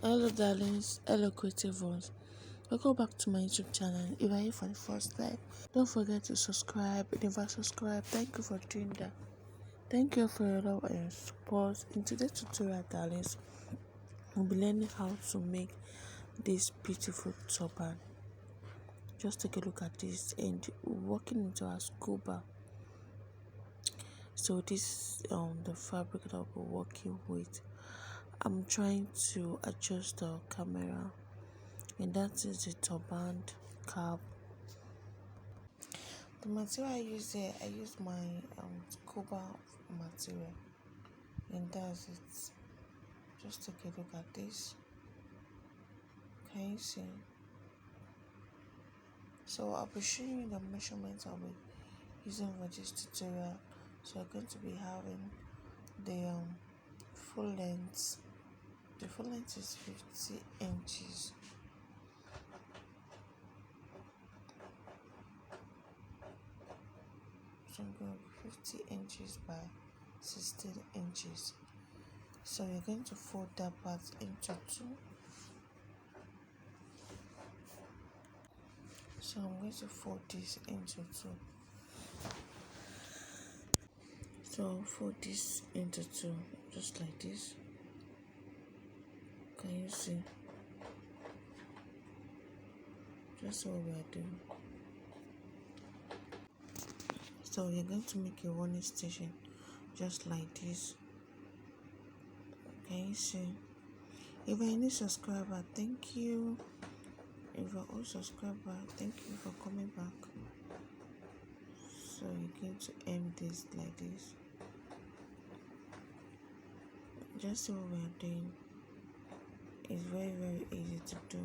Hello darlings, hello creative ones. Welcome back to my YouTube channel. If you're here for the first time, don't forget to subscribe. If you never subscribe, thank you for doing that. Thank you for your love and your support. In today's tutorial, darlings, we'll be learning how to make this beautiful turban. Just take a look at this and walking into our scuba. So this the fabric that we're working with. I'm trying to adjust the camera, and that is the turban cap. The material I use here, I use my scuba material, and that's it. Just take a look at this. Can you see? So I'll be showing you the measurements I'll be using for this tutorial. So I'm going to be having the full length. The full length is 50 inches. So I'm going to 50 inches by 16 inches. So you're going to fold that part into two. So I'm going to fold this into two. So fold this into two, just like this. Can you see? Just what we are doing. So you're going to make a running station, just like this. Can you see? If you're a new subscriber, thank you. If you're old subscriber, thank you for coming back. So you're going to end this like this. Just what we are doing. It's very, very easy to do.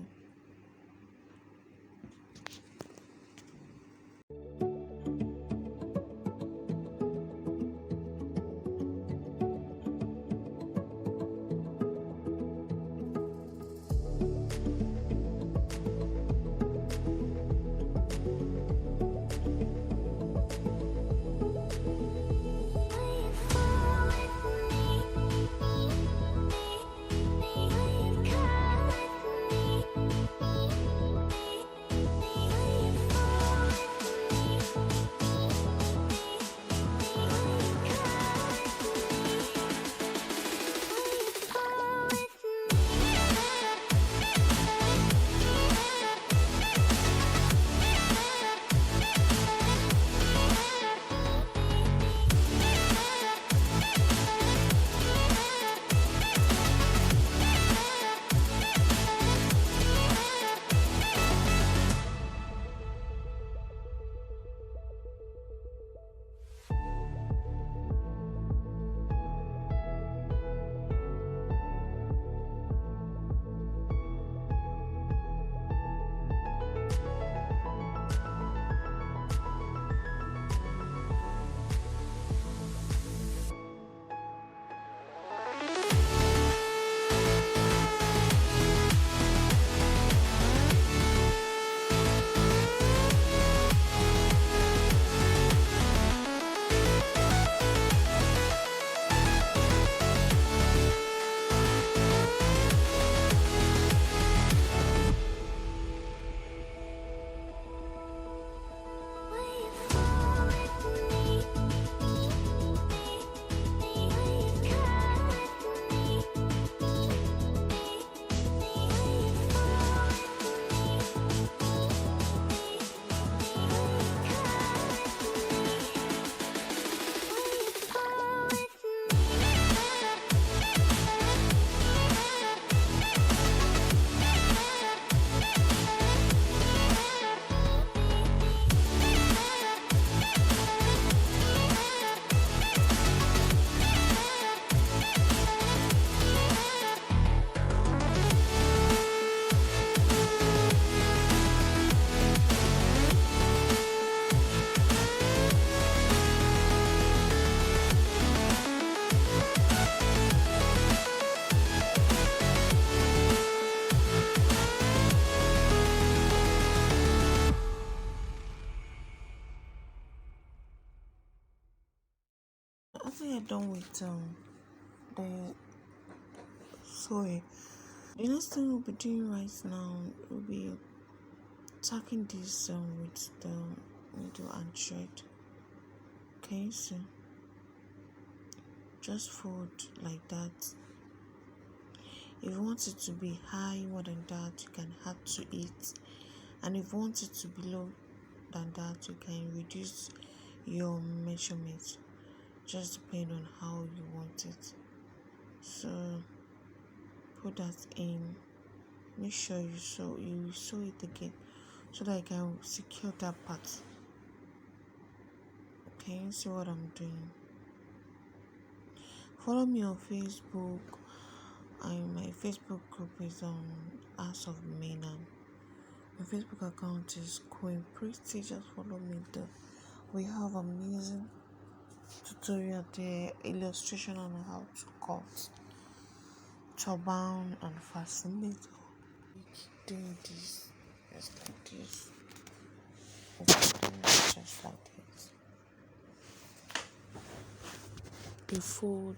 After you're done with the sewing, The next thing we'll be doing right now will be tacking this with the needle and thread. Can you see? Just fold like that. If you want it to be high more than that, you can add to it, and if you want it to be low than that, you can reduce your measurement. Just depend on how you want it. So put that in. Make sure you sew it again so that you can secure that part. Can you see what I'm doing? Follow me on Facebook. My Facebook group is on House of Mena. My Facebook account is Queen Pretty. Just follow me there. We have amazing tutorial there, illustration on how to cut turban and fascinator. Doing this just like this. Doing it just like this. You fold.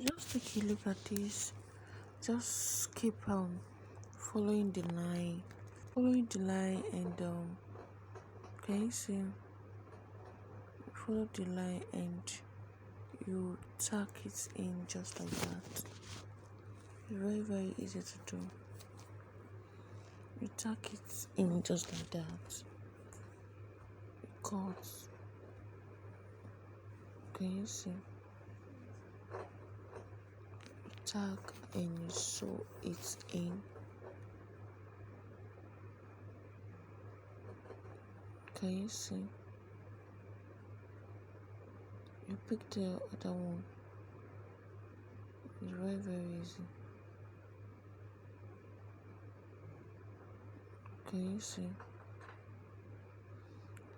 Just take a look at this. Just keep following the line, and can you see? follow the line and you tack it in just like that. Very, very easy to do. You tack it in just like that. You cut. Can you see? You tack and you sew it in. Can you see? You pick the other one. It's very, very easy. Can you see?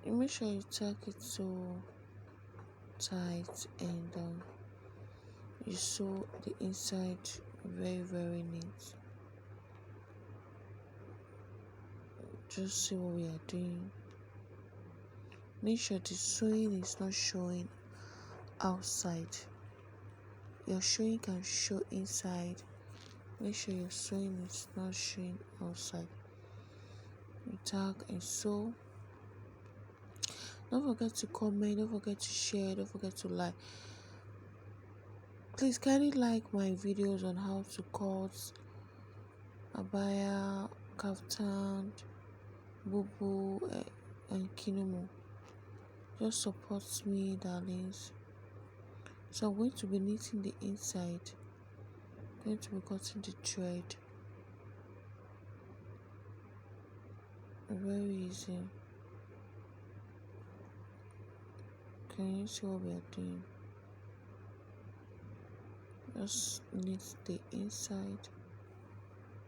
You make sure you tack it so tight and you sew the inside very, very neat. Just see what we are doing. Make sure the sewing is not showing outside. Your sewing can show inside. Make sure your sewing is not showing outside. You tag and sew. Don't forget to comment, don't forget to share, don't forget to like. Please kindly like my videos on how to cut abaya, kaftan, bubu, and kimono. Just support me, darlings. So I'm going to be knitting the inside. I'm going to be cutting the thread. Very easy. Can you see what we are doing? Just knit the inside.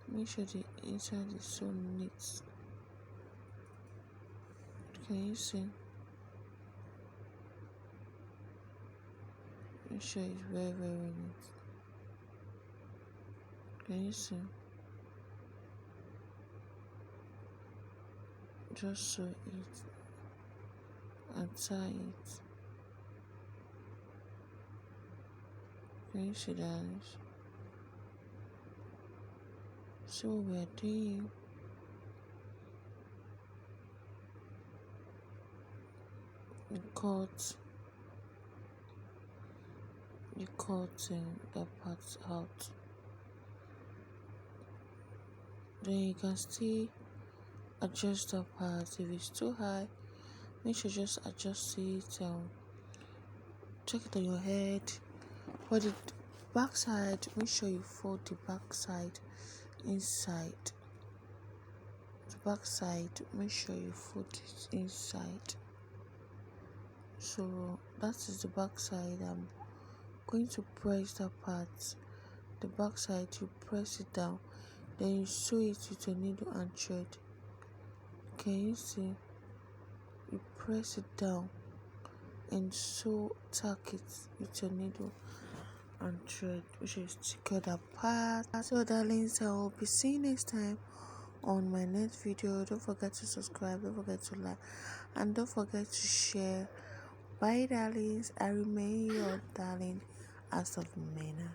Make sure the inside is so neat. Can you see? Make sure it's very, very neat. Can you see? Just sew it and tie it. Can you see that? See what we are doing? You cut that part out. Then you can still adjust that part. If it's too high, make sure just adjust it. Check it on your head. For the back side, make sure you fold the back side inside. The back side, make sure you fold it inside. So that is the back side. I'm going to press that part. The back side, you press it down, then you sew it with your needle and thread. Can you see? You press it down and sew, tack it with your needle and thread, which is secure that part. So darlings, I will be seeing you next time on my next video. Don't forget to subscribe, don't forget to like, and don't forget to share. Bye darlings, I remain your darling as of Mena.